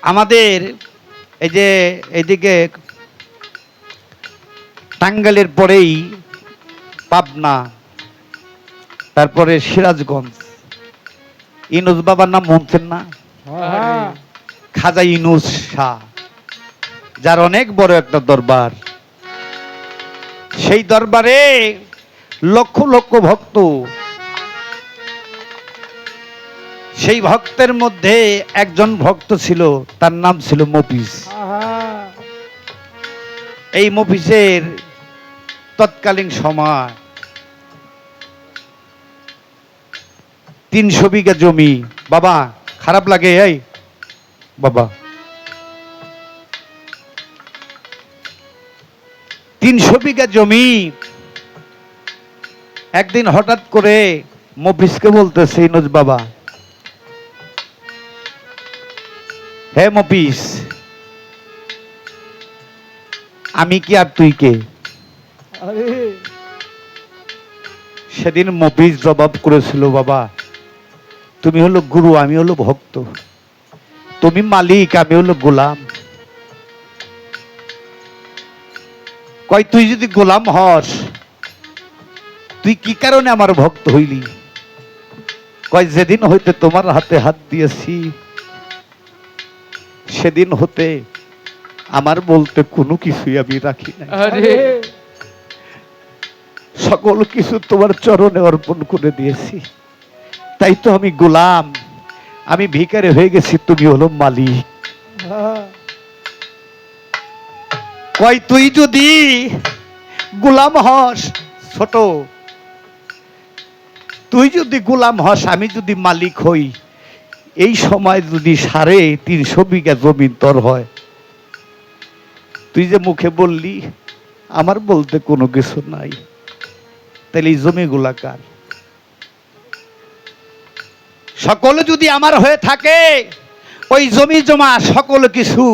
আমাদের এই যে এইদিকে টাঙ্গাইলের পরেই পাবনা, তারপরে সিরাজগঞ্জ, ইনুস বাবার নাম শুনছেন না? হ্যাঁ খাজা ইনুস শাহ, যার অনেক বড় একটা দরবার। সেই দরবারে লক্ষ লক্ষ ভক্ত। সেই ভক্তের মধ্যে একজন ভক্ত ছিল, তার নাম ছিল মফিজ। হ্যাঁ এই মফিজের তৎকালীন সময় 300 বিঘা জমি। বাবা খারাপ লাগে? এই বাবা, 300 বিঘা জমি। একদিন হঠাৎ করে মফিজকে বলতেছে, ইনুস বাবা, হে মফিজ, আমি কি আর তুই কে? আরে সেদিন মফিজ জবাব করেছিল, বাবা তুমি হলো গুরু, আমি হলো ভক্ত, তুমি মালিক, আমি হলো গোলাম। কয় তুই যদি গোলাম হস, তুই কি কারণে আমার ভক্ত হইলি? কয় যেদিন হইতে তোমার হাতে হাত দিয়েছি, সেদিন হতে আমার বলতে কোনো কিছুই আমি রাখি নাই। আরে সকল কিছু তোমার চরণে অর্পণ করে দিয়েছি। তাই তো আমি গোলাম, আমি ভিখারি হয়ে গেছি, তুমি হলো মালিক। হ্যাঁ কয় তুই যদি গোলাম হস, ছোট, তুই যদি গোলাম হস, আমি যদি মালিক হই, এই সময় যদি 350 বিঘা জমি তোর হয়, তুই যে মুখে বললি আমার বলতে কোনো কিছু নাই, তাহলে এই জমিগুলা কার? সকলে যদি আমার হয়ে থাকে, ওই জমি জমা সকল কিছু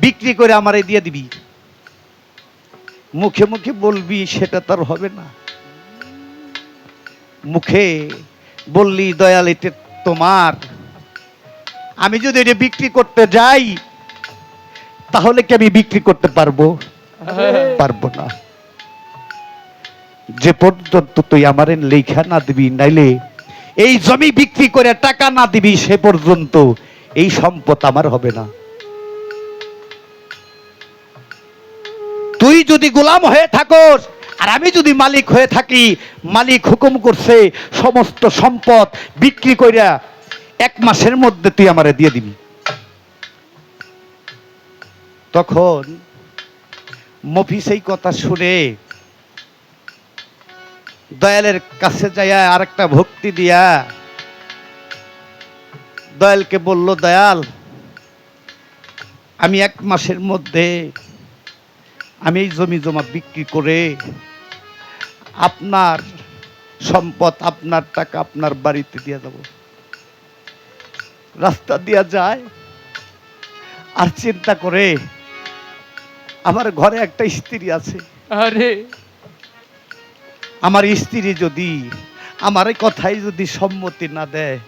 বিক্রি করে আমারে দিয়ে দিবি। মুখে মুখে বলবি সেটা তার হবে না। মুখে বললি দয়াল এটা তোমার, আমি যদি এটা বিক্রি করতে যাই, তাহলে কি আমি বিক্রি করতে পারবো? পারবো না। যে পর্যন্ত তুই আমারে লেখা না দিবি, নাইলে এই জমি বিক্রি করে টাকা না দিবি, সে পর্যন্ত এই সম্পদ আমার হবে না। তুই যদি গোলাম হয়ে থাকস আর আমি যদি মালিক হয়ে থাকি, মালিক হুকুম করছে সমস্ত সম্পদ বিক্রি কইরা 1 মাসের মধ্যে তুই আমারে দিয়ে দিবি। তখন মফিজ এই কথা শুনে দয়ালের কাছে যাইয়া আরেকটা ভক্তি দিয়া দয়ালকে বলল, দয়াল আমি 1 মাসের মধ্যে আমি এই জমি জমা বিক্রি করে আপনার সম্পদ, আপনার টাকা আপনার বাড়িতে দিয়ে যাব। রাস্তা দিয়া যায় আর চিন্তা করে আমার ঘরে একটা স্ত্রী আছে। আরে আমার স্ত্রী যদি আমার এই কথাই যদি সম্মতি না দেয়,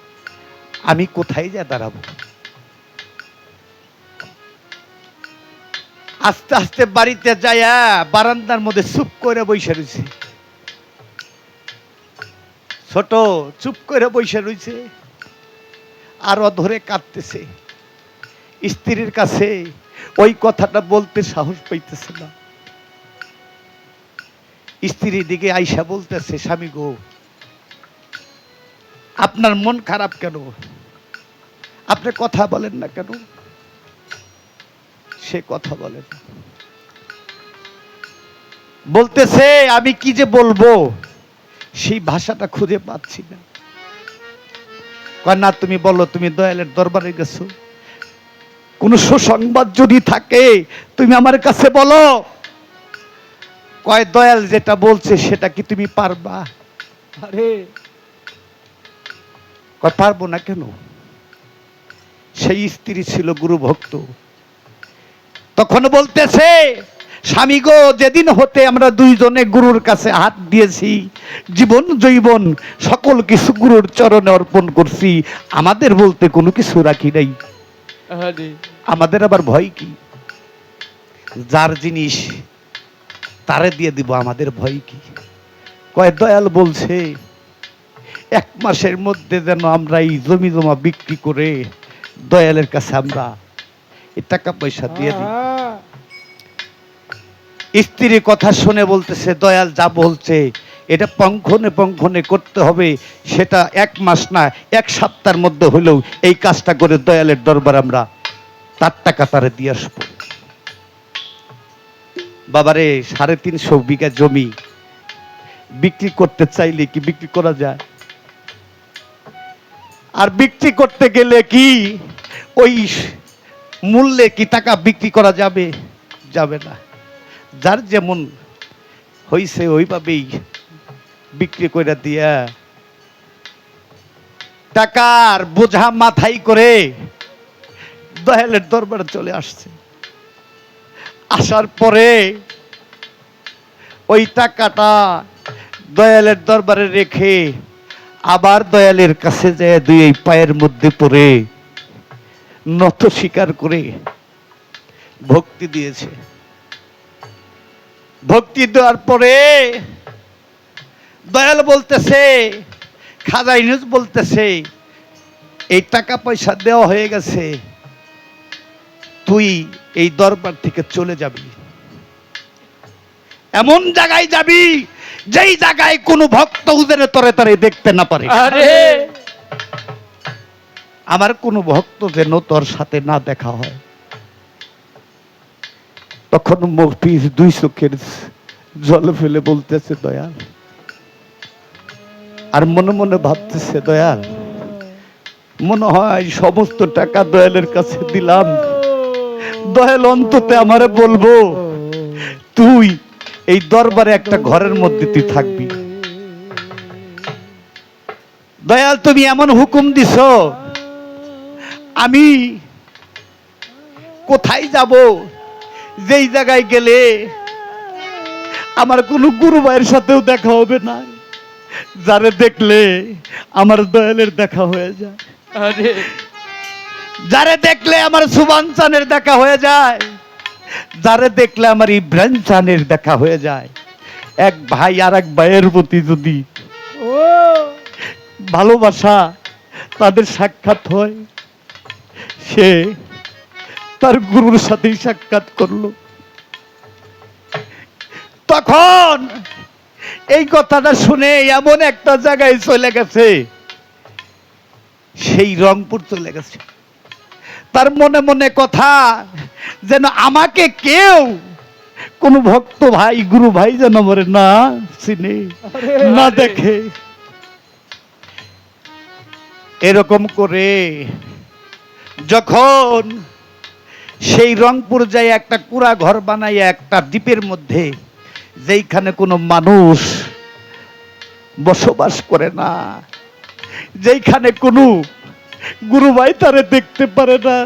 আমি কোথায় যা দাঁড়াবো? আস্তে আস্তে বাড়িতে যায়া বারান্দার মধ্যে চুপ করে বসে রয়েছে। ছোট চুপ করে বসে রয়েছে আর ধরে কাঁদতেছে। স্ত্রীর কাছে ওই কথাটা বলতে সাহস পাইতেছে না। স্ত্রীর দিকে আইসা বলতেছে, স্বামী গো, আপনার মন খারাপ কেন? আপনি কথা বলেন না কেন? সে কথা বলে না। বলতেছে আমি কি যে বলবো, সেই ভাষাটা খুঁজে পাচ্ছি না। কয় না, তুমি বলো, তুমি দয়ালের দরবারে গেছো, কোন সুসংবাদ যদি থাকে তুমি আমার কাছে বলো। কয় দয়াল যেটা বলছে সেটা কি তুমি পারবা? আরে কয় পারবো না কেন? সেই স্ত্রী ছিল গুরু ভক্ত। তখন বলতেছে, স্বামী গো, যেদিন হতে আমরা দুইজনে গুরুর কাছে হাত দিয়েছি, জীবন জৈবন সকল কিছু গুরুর চরণে অর্পণ করছি, আমাদের বলতে কোনো কিছু রাখি নাই। আরে আমাদের আবার ভয় কি? যার জিনিস তারে দিয়ে দিব, আমাদের ভয় কি? কয় দয়াল বলছে 1 মাসের মধ্যে যেন আমরা এই জমি জমা বিক্রি করে দয়ালের কাছে আমরা এই টাকা পয়সা দিয়ে দিই। স্ত্রীর কথা শুনে বলতেছে দয়াল যা বলছে এটা পঙ্খনে পঙ্খনে করতে হবে, সেটা 1 মাস না 1 সপ্তাহের মধ্যে হলেও এই কাজটা করে দয়ালের দরবার আমরা তার টাকা তারে দিয়ে আসবো। বাবারে 350 বিঘা জমি বিক্রি করতে চাইলে কি বিক্রি করা যায়? আর বিক্রি করতে গেলে কি ওই মূল্যে কি টাকা বিক্রি করা যাবে? যাবে না। যার যেমন হইছে ওইভাবেই বিক্রি করে দিয়া টাকার বোঝা মাথায় করে দয়ালের দরবারে চলে আসছে। আসার পরে ওই টাকাটা দয়ালের দরবারে রেখে আবার দয়ালের কাছে যায় দুই পায়ের মধ্যে পড়ে নত স্বীকার করে ভক্তি দিয়েছে। ভক্তি দেওয়ার পরে দয়াল বলতেছে, খাজা ইউনূস বলতেছে এই টাকা পয়সা দেওয়া হয়ে গেছে, তুই এই দরবার থেকে চলে যাবি, এমন জায়গায় যাবি যেই জায়গায় কোনো ভক্ত উজরে তরে তরে দেখতে না পারে। আরে আমার কোনো ভক্ত যেন তোর সাথে না দেখা হয়। তখন মফিজ 2 চোখের জল ফেলে বলতেছে দয়াল, আর মনে মনে ভাবতেছে দয়াল মনে হয় সমস্ত টাকা দয়ালের কাছে দিলাম, দয়াল অন্ততে আমারে বলবো তুই এই দরবারে একটা ঘরের মধ্যে তুই থাকবি। দয়াল তুমি এমন হুকুম দিছো, আমি কোথায় যাব? যেই জায়গায় গেলে আমার কোনো গুরু ভাইয়ের সাথেও দেখা হবে না, যারে দেখলে আমার দয়ালের দেখা হয়ে যায়, আরে যারে দেখলে আমার সুবান চানের দেখা হয়ে যায়, যারে দেখলে আমার ইব্রাহিম চানের দেখা হয়ে যায়। এক ভাই আর এক ভাইয়ের প্রতি যদি ও ভালোবাসা তাদের সাক্ষাৎ হয়, সে তার গুরুর সাথেই সাক্ষাৎ করলো। তখন এই কথাটা শুনে এমন একটা জায়গায় চলে গেছে, সেই রংপুর চলে গেছে। তার মনে মনে কথা যেন আমাকে কেউ কোন ভক্ত ভাই গুরু ভাই যেন মরে না চিনে না দেখে। এরকম করে যখন সেই রংপুর যায় একটা কুড়া ঘর বানাইয়া একটা দ্বীপের মধ্যে, যেইখানে কোনো মানুষ বসবাস করে না, যেইখানে কোনো গুরু ভাই তারে দেখতে পারে না,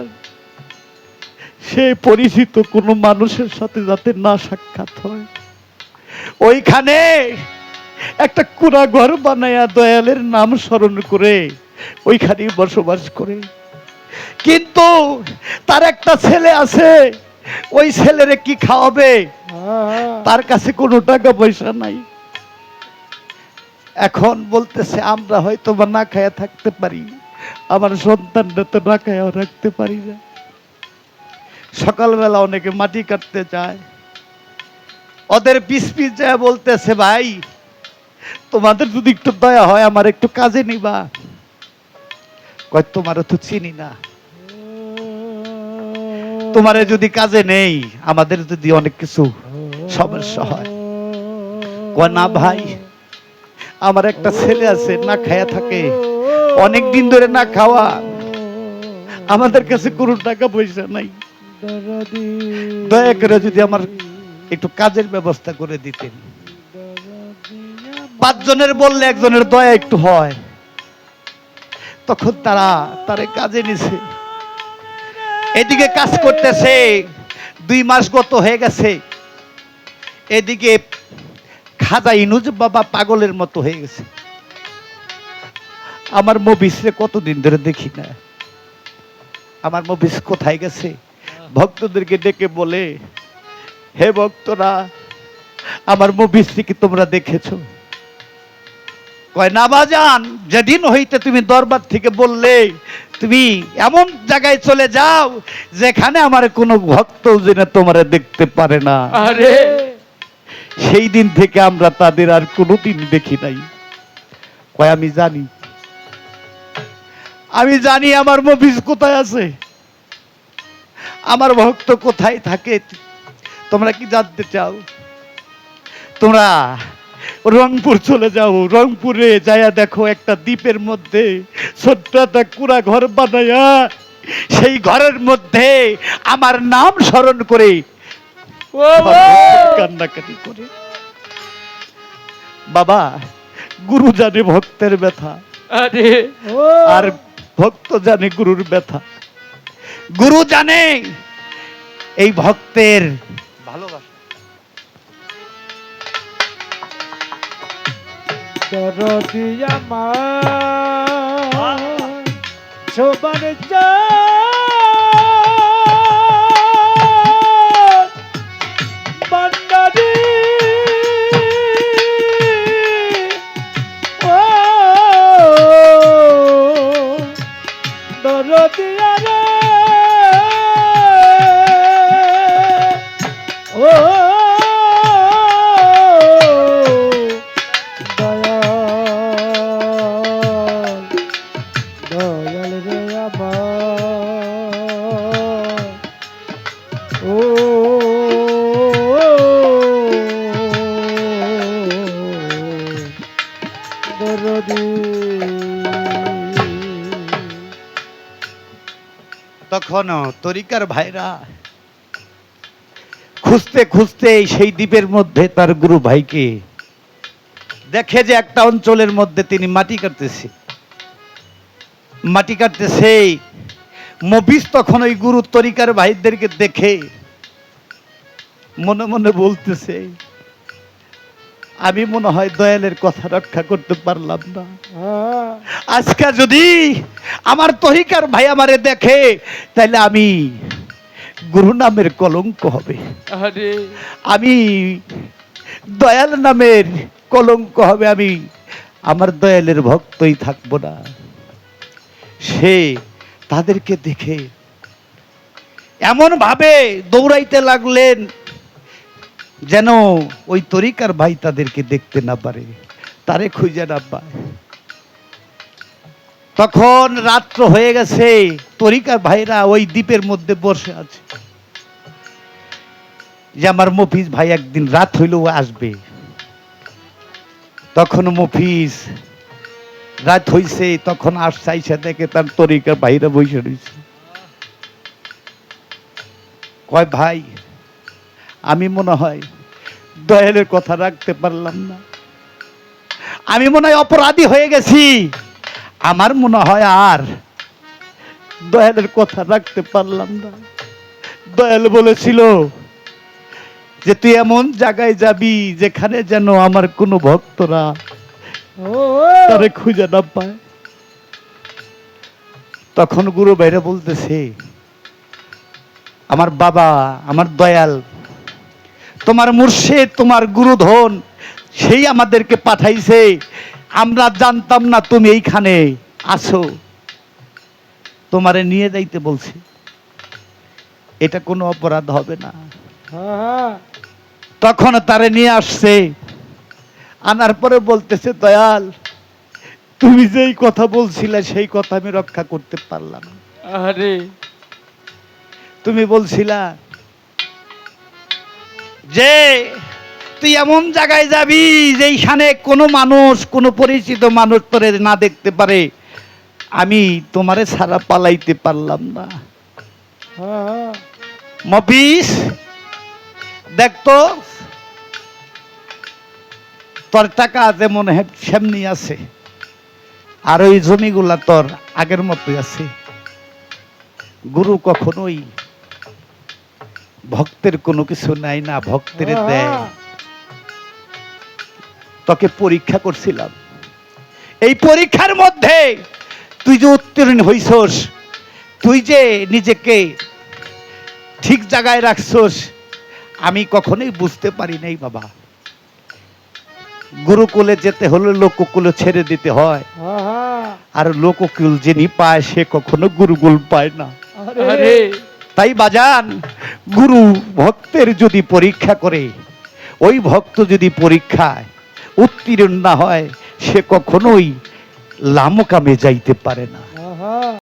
সে পরিচিত কোনো মানুষের সাথে যাতে না সাক্ষাৎ হয়, ওইখানে একটা কুড়া ঘর বানাইয়া দয়ালের নাম স্মরণ করে ওইখানেই বসবাস করে। কিন্তু তার একটা ছেলে আছে, ওই ছেলেরে কি খাওয়াবে? তার কাছে কোনো টাকা পয়সা নাই। এখন বলতেছে আমরা হয়তো বা না খায়া থাকতে পারি, আমার সন্তানরা তো না খায়া রাখতে পারি না। সকালবেলা অনেকে মাটি কাটতে যায়, ওদের পিছ যায় বলতেছে ভাই তোমাদের যদি একটু দয়া হয় আমার একটু কাজে নিবা। কয় তোমারও তো চিনি না, তোমারে যদি কাজে নেই আমাদের যদি অনেক কিছু সমস্যা হয়। কয় না ভাই আমার একটা ছেলে আছে না খায়া থাকে, অনেক দিন ধরে না খাওয়া, আমাদের কাছে কোনো টাকা পয়সা নাই, দয়া করে যদি আমার একটু কাজের ব্যবস্থা করে দিতেন। 5 জনের বললে একজনের দয়া একটু হয়, তখন তারে কাজে নিছে। এদিকে কাজ করতেছে, 2 মাস গত হয়ে গেছে, এদিকে খাজা ইউনূস বাবা পাগলের মতো হয়ে গেছে। আমার মফিজরে কতদিন ধরে দেখি না, আমার মফিজ কোথায় গেছে, ভক্তদেরকে ডেকে বলে, হে ভক্তরা, আমার মফিজকে কি তোমরা দেখেছো? কয় না বাজান, যেদিন হইতে তুমি দরবার থেকে বললে তুমি এমন জায়গায় চলে যাও যেখানে আমার কোনো ভক্ত যেন তোমার দেখতে পারে না, আরে সেই দিন থেকে আমরা তাদের আর কোনোদিন দেখি নাই। কয় আমি জানি আমার মফিজ কোথায় আছে, আমার ভক্ত কোথায় থাকে। তোমরা কি জানতে চাও? তোমরা রংপুর চলে যাও, রংপুরে যায়া দেখো একটা দ্বীপের মধ্যে ছোট্ট একটা কুড়া ঘর বানায়া সেই ঘরের মধ্যে আমার নাম স্মরণ করে ও কান্নাকাটি করে। বাবা, গুরু জানে ভক্তের ব্যথা, আরে ও আর ভক্ত জানে গুরুর ব্যথা। গুরু জানে এই ভক্তের ভালোবাসা। দরদি আমার সবার বন্দারি ও দরদি রে ও দয়াল রে আমার ও দরদি। তখন তরিকার ভাইরা খুঁজতে খুঁজতে সেই দ্বীপের মধ্যে তার গুরু ভাইকে দেখে যে একটা অঞ্চলের মধ্যে তিনি মাটি কাটতেছে। মফিজ তখন ওই গুরু তরিকার ভাইদেরকে দেখে মনে মনে বলতেছে, আমি মনে হয় দয়ালের কথা রক্ষা করতে পারলাম না। আজকে যদি আমার তরিকার ভাই আমারে দেখে তাহলে আমি গুরু নামের কলঙ্ক হবে, আরে আমি দয়াল নামের কলঙ্ক হবে, আমি আমার দয়ালের ভক্তই থাকবো না। সে তাদেরকে দেখে এমন ভাবে দৌড়াইতে লাগলেন যেন ওই তরিকার ভাই তাদেরকে দেখতে না পারে, তারে খুঁজে না পায়। তখন রাত্র হয়ে গেছে, তরিকার ভাইরা ওই দ্বীপের মধ্যে বসে আছে যে আমার মফিজ ভাই একদিন রাত হইলেও আসবে। তখন মফিজ রাত হইছে, তখন আসছে, আইসা দেখে তার তরিকার ভাইরা বসে রয়েছে। কয় ভাই, আমি মনে হয় দয়ালের কথা রাখতে পারলাম না, আমি মনে হয় অপরাধী হয়ে গেছি, আমার মনে হয় আর দয়ালের কথা রাখতে পারলাম না। দয়াল বলেছিল যে তুই এমন জায়গায় যাবি যেখানে যেন আমার কোনো ভক্তরা তারে খুঁজে না পায়। তখন গুরু ভাইরা বলতেছে, আমার বাবা, আমার দয়াল, তোমার মুর্শিদ, তোমার গুরুধন, সেই আমাদেরকে পাঠাইছে, আমরা জানতাম না তুমি এইখানে আছো, তোমারে নিয়ে যাইতে বলছি, এটা কোনো অপরাধ হবে না। তখন তারে নিয়ে আসছে, আনার পরে বলতেছে, দয়াল, তুমি যেই কথা বলছিলে সেই কথা আমি রক্ষা করতে পারলাম না। আরে তুমি বলছিলা যে তুই এমন জায়গায় যাবি যেখানে কোনো মানুষ, কোনো পরিচিত মানুষ তোরে না দেখতে পারে, আমি তোমারে ছাড়া পালাইতে পারলাম না। মফিজ দেখতো তোর টাকা যেমন সেমনি আছে, আর ওই জমিগুলা তোর আগের মতোই আছে। গুরু কখনোই ভক্তের কোনো কিছু নাই না, ভক্তের দেয়। তোকে পরীক্ষা করছিলাম, এই পরীক্ষার মধ্যে তুই যে উত্তীর্ণ হইছস, তুই যে নিজেকে ঠিক জায়গায় রাখছস আমি কখনোই বুঝতে পারি নাই বাবা। গুরুকুলে যেতে হলে লোককুলে ছেড়ে দিতে হয়, হ্যাঁ আর লোককুল যিনি পায় সে কখনো গুরুকুল পায় না। আরে তাই বাজান, গুরু ভক্তের যদি পরীক্ষা করে, ওই ভক্ত যদি পরীক্ষায় উত্তীর্ণ না হয় সে কখনোই লামকামে যাইতে পারে না।